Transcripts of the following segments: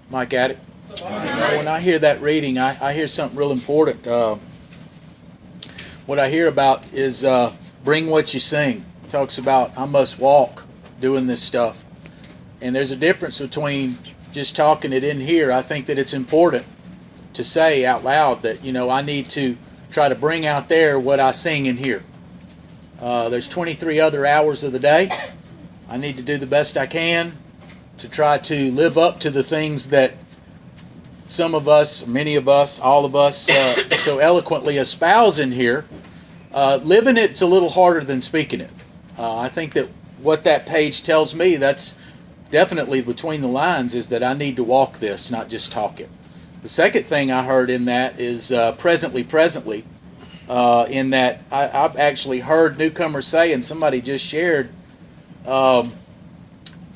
Mike Attic. When I hear that reading, I hear something real important. What I hear about is bring what you sing. It talks about I must walk doing this stuff. And there's a difference between just talking it in here. I think that it's important to say out loud that, I need to try to bring out there what I sing in here. There's 23 other hours of the day. I need to do the best I can to try to live up to the things that some of us, many of us, all of us so eloquently espouse in here. Living it's a little harder than speaking it. I think that what that page tells me, that's definitely between the lines, is that I need to walk this, not just talk it. The second thing I heard in that is presently, in that I've actually heard newcomers say, and somebody just shared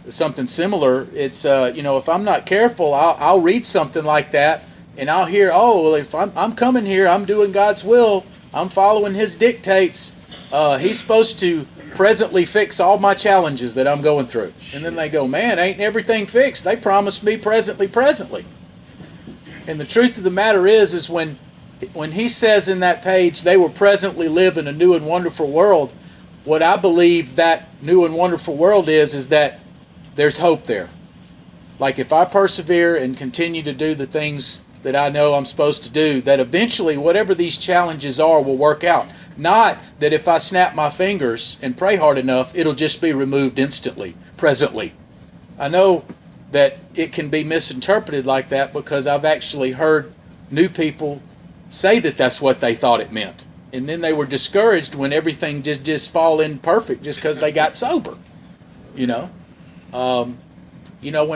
something similar. It's, if I'm not careful, I'll read something like that, and I'll hear, if I'm coming here, I'm doing God's will, I'm following His dictates, He's supposed to presently fix all my challenges that I'm going through. And then they go, man, ain't everything fixed? They promised me presently. And the truth of the matter is when He says in that page, they will presently live in a new and wonderful world, what I believe that new and wonderful world is that there's hope there. Like if I persevere and continue to do the things that I know I'm supposed to do, that eventually whatever these challenges are will work out. Not that if I snap my fingers and pray hard enough, it'll just be removed instantly, presently. I know that it can be misinterpreted like that because I've actually heard new people say that that's what they thought it meant. And then they were discouraged when everything just fall in perfect just because they got sober. When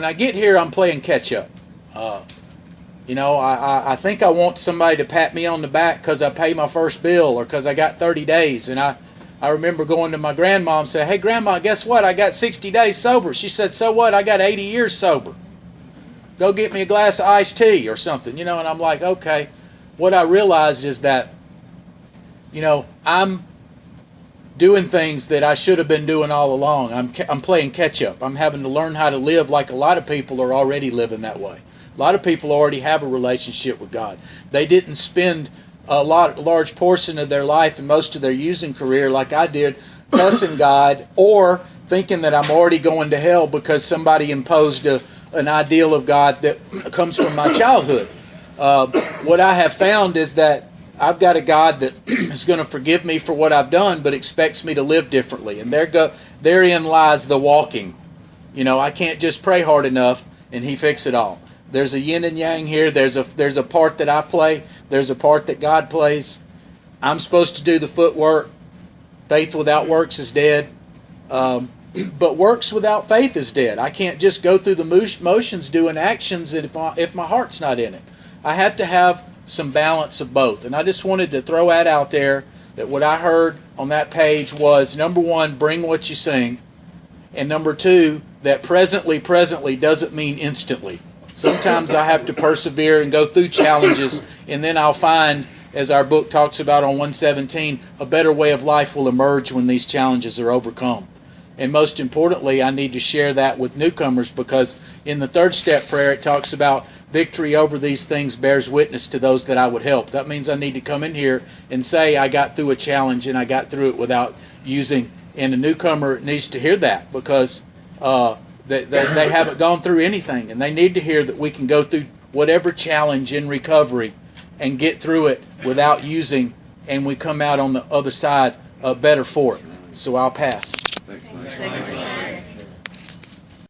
I get here, I'm playing catch up. I think I want somebody to pat me on the back because I paid my first bill or because I got 30 days. And I remember going to my grandma and saying, hey, Grandma, guess what? I got 60 days sober. She said, so what? I got 80 years sober. Go get me a glass of iced tea or something. And I'm like, okay. What I realized is that, I'm doing things that I should have been doing all along. I'm playing catch up. I'm having to learn how to live like a lot of people are already living that way. A lot of people already have a relationship with God. They didn't spend a large portion of their life and most of their using career like I did, cussing God or thinking that I'm already going to hell because somebody imposed an ideal of God that comes from my childhood. What I have found is that I've got a God that is going to forgive me for what I've done, but expects me to live differently. And therein lies the walking. I can't just pray hard enough and He fix it all. There's a yin and yang here. There's a part that I play. There's a part that God plays. I'm supposed to do the footwork. Faith without works is dead. But works without faith is dead. I can't just go through the motions doing actions if my heart's not in it. I have to have some balance of both. And I just wanted to throw that out there, that what I heard on that page was, number one, bring what you sing. And number two, that presently doesn't mean instantly. Sometimes I have to persevere and go through challenges, and then I'll find, as our book talks about on 117, a better way of life will emerge when these challenges are overcome. And most importantly, I need to share that with newcomers, because in the third step prayer, it talks about victory over these things bears witness to those that I would help. That means I need to come in here and say I got through a challenge and I got through it without using, and a newcomer needs to hear that, because they haven't gone through anything, and they need to hear that we can go through whatever challenge in recovery and get through it without using, and we come out on the other side better for it. So I'll pass. Thanks, Mike.